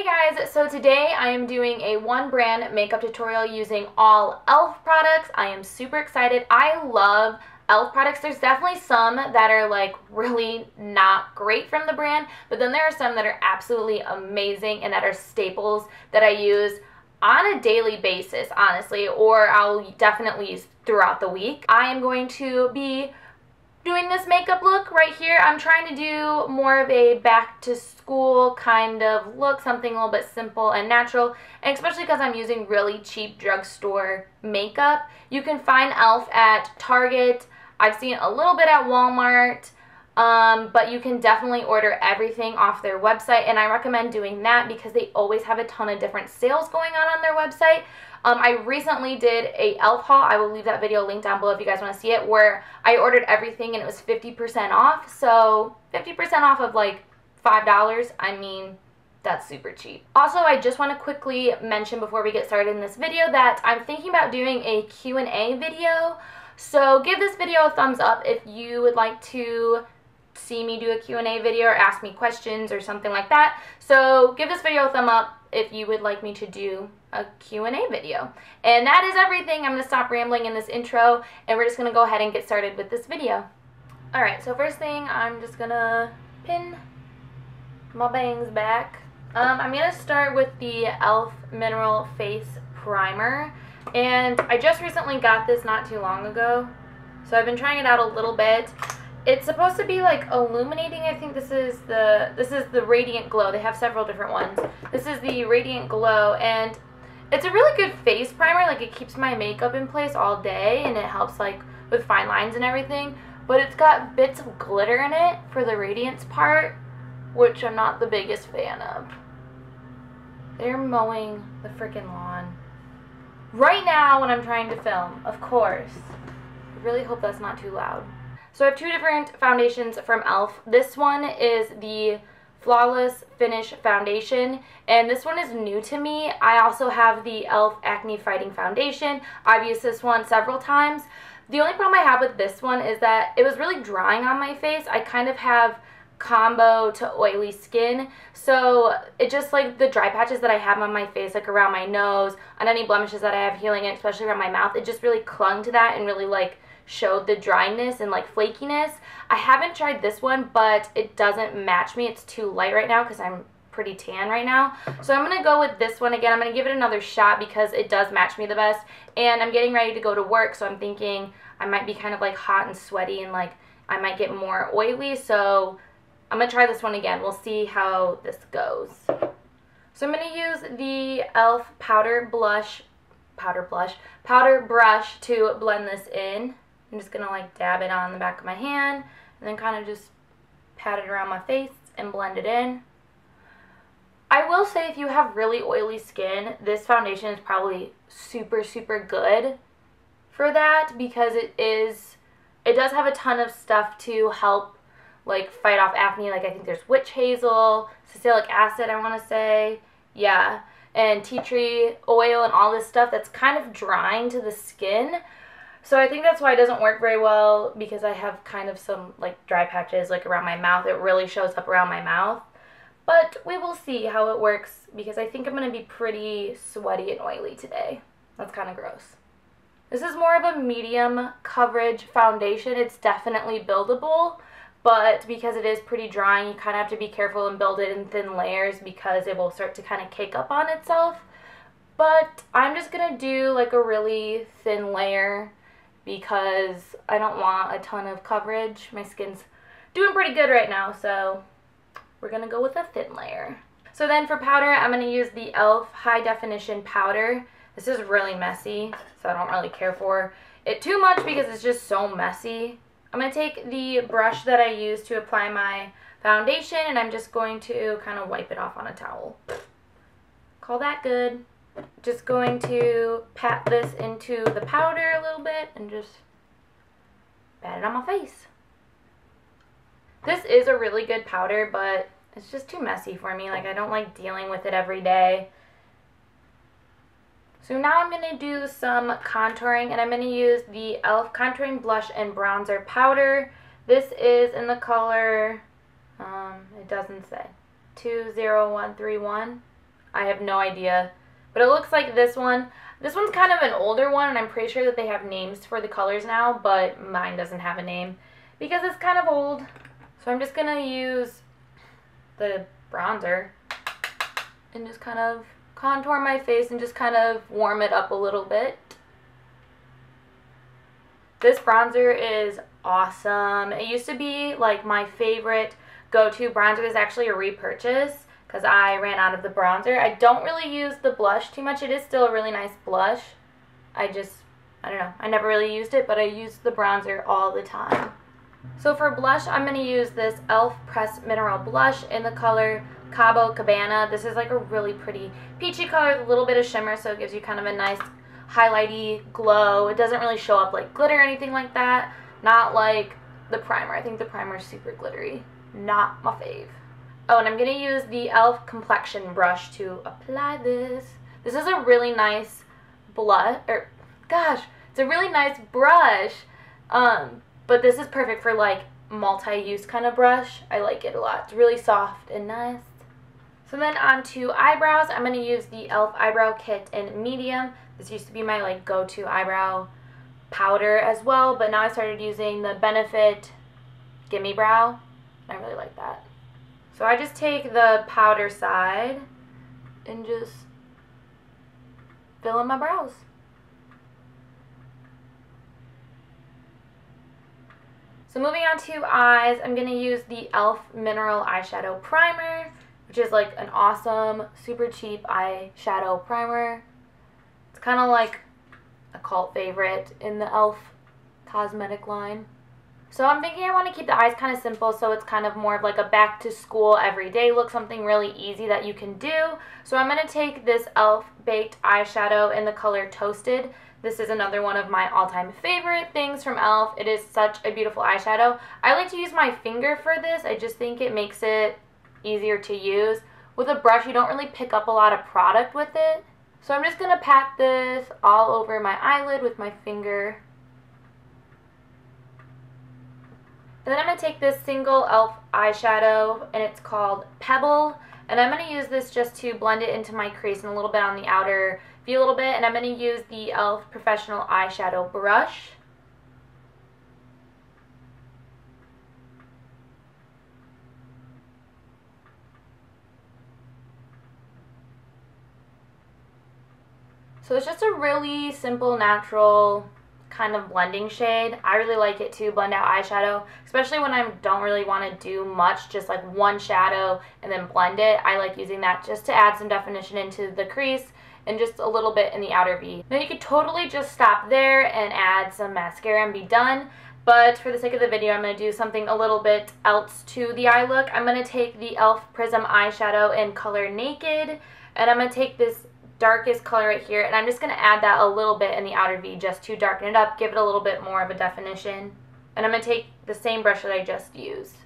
guys, so today I am doing a one brand makeup tutorial using all e.l.f. products. I am super excited. I love e.l.f. products. There's definitely some that are like really not great from the brand, but then there are some that are absolutely amazing and that are staples that I use on a daily basis, honestly, or I'll definitely use throughout the week. I am going to be doing this makeup look right here. I'm trying to do more of a back to school kind of look, something a little bit simple and natural, and especially because I'm using really cheap drugstore makeup. You can find e.l.f. at Target. I've seen a little bit at Walmart, but you can definitely order everything off their website, and I recommend doing that because they always have a ton of different sales going on their website. I recently did a e.l.f. haul. I will leave that video linked down below if you guys want to see it, where I ordered everything and it was 50% off. So 50% off of like $5. I mean, that's super cheap. Also, I just want to quickly mention before we get started in this video that I'm thinking about doing a Q&A video. So give this video a thumbs up if you would like to see me do a Q&A video or ask me questions or something like that. So give this video a thumb up if you would like me to do a Q&A video. And that is everything. I'm going to stop rambling in this intro and we're just going to go ahead and get started with this video. Alright, so first thing, I'm just going to pin my bangs back. I'm going to start with the e.l.f. Mineral Face Primer. And I just recently got this not too long ago, so I've been trying it out a little bit. It's supposed to be like illuminating. I think this is the Radiant Glow. They have several different ones. This is the Radiant Glow, and it's a really good face primer. Like, it keeps my makeup in place all day, and it helps like with fine lines and everything. But it's got bits of glitter in it for the radiance part, which I'm not the biggest fan of. They're mowing the freaking lawn right now when I'm trying to film, of course. I really hope that's not too loud. So I have two different foundations from e.l.f. This one is the Flawless Finish Foundation, and this one is new to me. I also have the e.l.f. Acne Fighting Foundation. I've used this one several times. The only problem I have with this one is that it was really drying on my face. I kind of have combo to oily skin, so it just, like, the dry patches that I have on my face, like around my nose, on any blemishes that I have healing, and especially around my mouth, it just really clung to that and really, like, showed the dryness and like flakiness. I haven't tried this one, but it doesn't match me. It's too light right now because I'm pretty tan right now. So I'm going to go with this one again. I'm going to give it another shot because it does match me the best. And I'm getting ready to go to work, so I'm thinking I might be kind of like hot and sweaty and like I might get more oily. So I'm going to try this one again. We'll see how this goes. So I'm going to use the e.l.f. powder brush to blend this in. I'm just going to like dab it on the back of my hand and then kind of just pat it around my face and blend it in. I will say, if you have really oily skin, this foundation is probably super, super good for that because it does have a ton of stuff to help like fight off acne. Like, I think there's witch hazel, salicylic acid, I want to say. Yeah. And tea tree oil and all this stuff that's kind of drying to the skin. So I think that's why it doesn't work very well, because I have kind of some like dry patches like around my mouth. It really shows up around my mouth. But we will see how it works because I think I'm going to be pretty sweaty and oily today. That's kind of gross. This is more of a medium coverage foundation. It's definitely buildable, but because it is pretty drying, you kind of have to be careful and build it in thin layers because it will start to kind of cake up on itself. But I'm just going to do like a really thin layer because I don't want a ton of coverage. My skin's doing pretty good right now, so we're going to go with a thin layer. So then for powder, I'm going to use the e.l.f. High Definition Powder. This is really messy, so I don't really care for it too much because it's just so messy. I'm going to take the brush that I use to apply my foundation, and I'm just going to kind of wipe it off on a towel. Call that good. Just going to pat this into the powder a little bit and just pat it on my face. This is a really good powder, but it's just too messy for me. Like, I don't like dealing with it every day. So now I'm going to do some contouring, and I'm going to use the e.l.f. Contouring Blush and Bronzer Powder. This is in the color, it doesn't say, 20131. I have no idea. But it looks like this one. This one's kind of an older one, and I'm pretty sure that they have names for the colors now, but mine doesn't have a name because it's kind of old. So I'm just going to use the bronzer and just kind of contour my face and just kind of warm it up a little bit. This bronzer is awesome. It used to be like my favorite go-to bronzer. It's actually a repurchase because I ran out of the bronzer. I don't really use the blush too much. It is still a really nice blush. I don't know. I never really used it, but I use the bronzer all the time. So for blush, I'm going to use this e.l.f. Pressed Mineral Blush in the color Cabo Cabana. This is like a really pretty peachy color with a little bit of shimmer, so it gives you kind of a nice highlighty glow. It doesn't really show up like glitter or anything like that. Not like the primer. I think the primer is super glittery. Not my fave. Oh, and I'm going to use the e.l.f. complexion brush to apply this. This is a really nice blush, it's a really nice brush. But this is perfect for like multi-use kind of brush. I like it a lot. It's really soft and nice. So then on to eyebrows. I'm going to use the e.l.f. Eyebrow Kit in medium. This used to be my like go-to eyebrow powder as well, but now I started using the Benefit Gimme Brow. I really like that. So I just take the powder side and just fill in my brows. So moving on to eyes, I'm going to use the e.l.f. Mineral Eyeshadow Primer, which is like an awesome, super cheap eyeshadow primer. It's kind of like a cult favorite in the e.l.f. cosmetic line. So I'm thinking I want to keep the eyes kind of simple, so it's kind of more of like a back to school everyday look, something really easy that you can do. So I'm going to take this e.l.f. Baked eyeshadow in the color Toasted. This is another one of my all-time favorite things from e.l.f. It is such a beautiful eyeshadow. I like to use my finger for this. I just think it makes it easier to use. With a brush, you don't really pick up a lot of product with it. So I'm just going to pat this all over my eyelid with my finger. Then I'm going to take this single e.l.f. eyeshadow, and it's called Pebble. And I'm going to use this just to blend it into my crease and a little bit on the outer V a little bit. And I'm going to use the e.l.f. Professional Eyeshadow Brush. So it's just a really simple, natural kind of blending shade. I really like it to blend out eyeshadow, especially when I don't really want to do much, just like one shadow and then blend it. I like using that just to add some definition into the crease and just a little bit in the outer V. Now you could totally just stop there and add some mascara and be done, but for the sake of the video, I'm going to do something a little bit else to the eye look. I'm going to take the e.l.f. Prism eyeshadow in color Naked, and I'm going to take this darkest color right here, and I'm just going to add that a little bit in the outer V just to darken it up, give it a little bit more of a definition. And I'm going to take the same brush that I just used.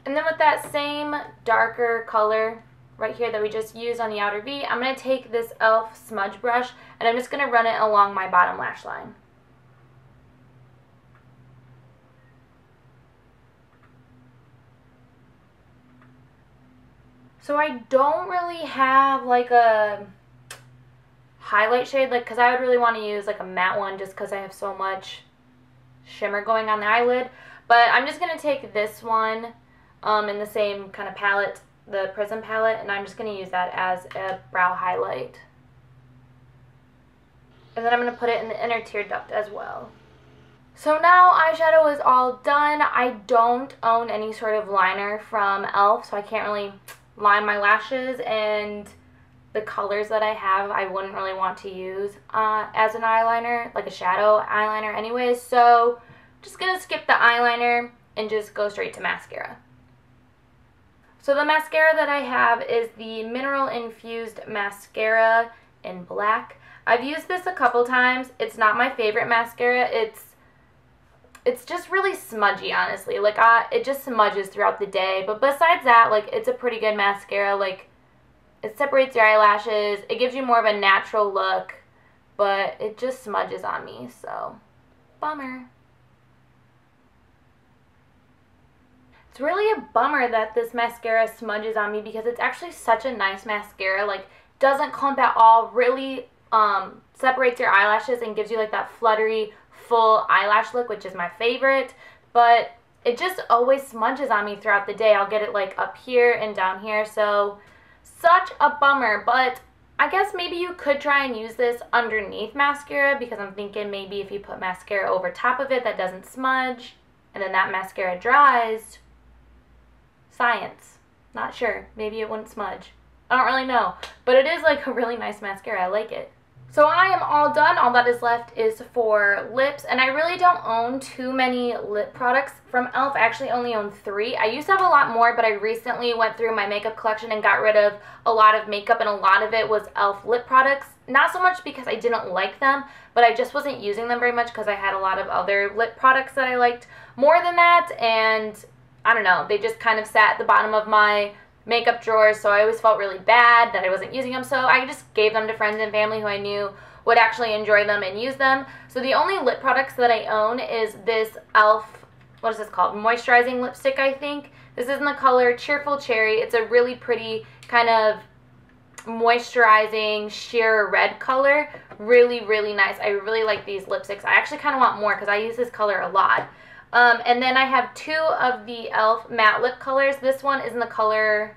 And then with that same darker color right here that we just used on the outer V, I'm going to take this e.l.f. smudge brush, and I'm just going to run it along my bottom lash line. So I don't really have like a highlight shade, like, because I would really want to use like a matte one just because I have so much shimmer going on the eyelid. But I'm just going to take this one in the same kind of palette, the Prism palette, and I'm just going to use that as a brow highlight. And then I'm going to put it in the inner tear duct as well. So now eyeshadow is all done. I don't own any sort of liner from e.l.f., so I can't really line my lashes, and the colors that I have I wouldn't really want to use as an eyeliner, like a shadow eyeliner anyways, so I'm just going to skip the eyeliner and just go straight to mascara. So the mascara that I have is the Mineral Infused Mascara in black. I've used this a couple times. It's not my favorite mascara. It's just really smudgy, honestly. Like, it just smudges throughout the day. But besides that, like, it's a pretty good mascara. Like, it separates your eyelashes. It gives you more of a natural look. But it just smudges on me, so bummer. It's really a bummer that this mascara smudges on me because it's actually such a nice mascara. Like, doesn't clump at all, really separates your eyelashes and gives you like that fluttery, full eyelash look, which is my favorite. But it just always smudges on me throughout the day. I'll get it like up here and down here, so such a bummer. But I guess maybe you could try and use this underneath mascara, because I'm thinking maybe if you put mascara over top of it that doesn't smudge, and then that mascara dries. Science. Not sure. Maybe it wouldn't smudge. I don't really know. But it is like a really nice mascara. I like it. So I am all done. All that is left is for lips. And I really don't own too many lip products from e.l.f. I actually only own 3. I used to have a lot more, but I recently went through my makeup collection and got rid of a lot of makeup, and a lot of it was e.l.f. lip products. Not so much because I didn't like them, but I just wasn't using them very much because I had a lot of other lip products that I liked more than that, and I don't know, they just kind of sat at the bottom of my makeup drawers, so I always felt really bad that I wasn't using them, so I just gave them to friends and family who I knew would actually enjoy them and use them. So the only lip products that I own is this e.l.f., what is this called? Moisturizing lipstick, I think. This is in the color Cheerful Cherry. It's a really pretty kind of moisturizing sheer red color. Really, really nice. I really like these lipsticks. I actually kind of want more because I use this color a lot. And then I have 2 of the e.l.f. matte lip colors. This one is in the color,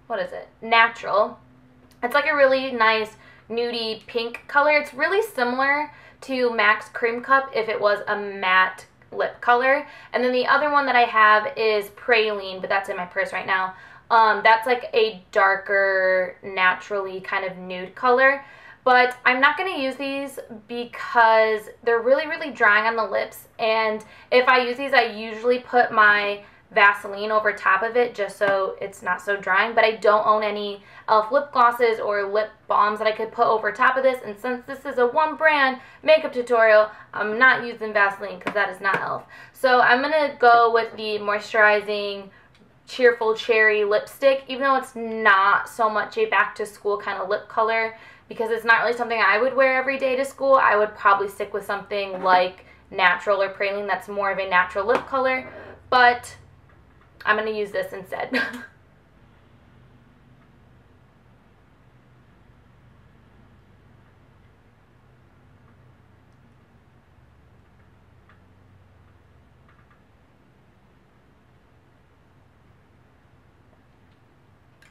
what is it? Natural. It's like a really nice nudie pink color. It's really similar to MAC's Cream Cup if it was a matte lip color. And then the other one that I have is Praline, but that's in my purse right now. That's like a darker, naturally kind of nude color. But I'm not going to use these because they're really, really drying on the lips. And if I use these, I usually put my Vaseline over top of it just so it's not so drying. But I don't own any e.l.f. lip glosses or lip balms that I could put over top of this. And since this is a one brand makeup tutorial, I'm not using Vaseline because that is not e.l.f. So I'm going to go with the Moisturizing Cheerful Cherry lipstick, even though it's not so much a back to school kind of lip color, because it's not really something I would wear every day to school. I would probably stick with something like Natural or Praline that's more of a natural lip color, but I'm going to use this instead.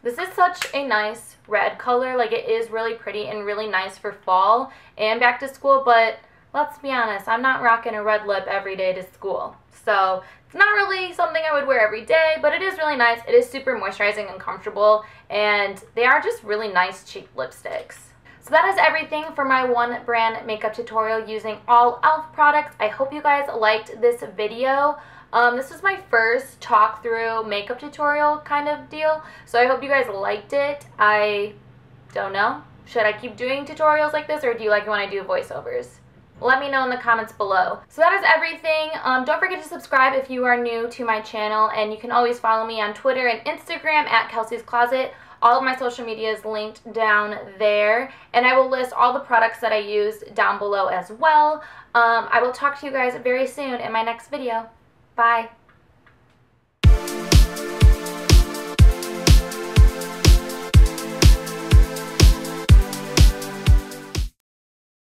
This is such a nice red color. Like, it is really pretty and really nice for fall and back to school, but let's be honest, I'm not rocking a red lip every day to school. So it's not really something I would wear every day, but it is really nice. It is super moisturizing and comfortable, and they are just really nice, cheap lipsticks. So that is everything for my one brand makeup tutorial using all e.l.f. products. I hope you guys liked this video. This was my first talk through makeup tutorial kind of deal, so I hope you guys liked it. I don't know. Should I keep doing tutorials like this, or do you like when I do voiceovers? Let me know in the comments below. So that is everything. Don't forget to subscribe if you are new to my channel, and you can always follow me on Twitter and Instagram at Kelsie's Closet. All of my social media is linked down there, and I will list all the products that I used down below as well. I will talk to you guys very soon in my next video. Bye.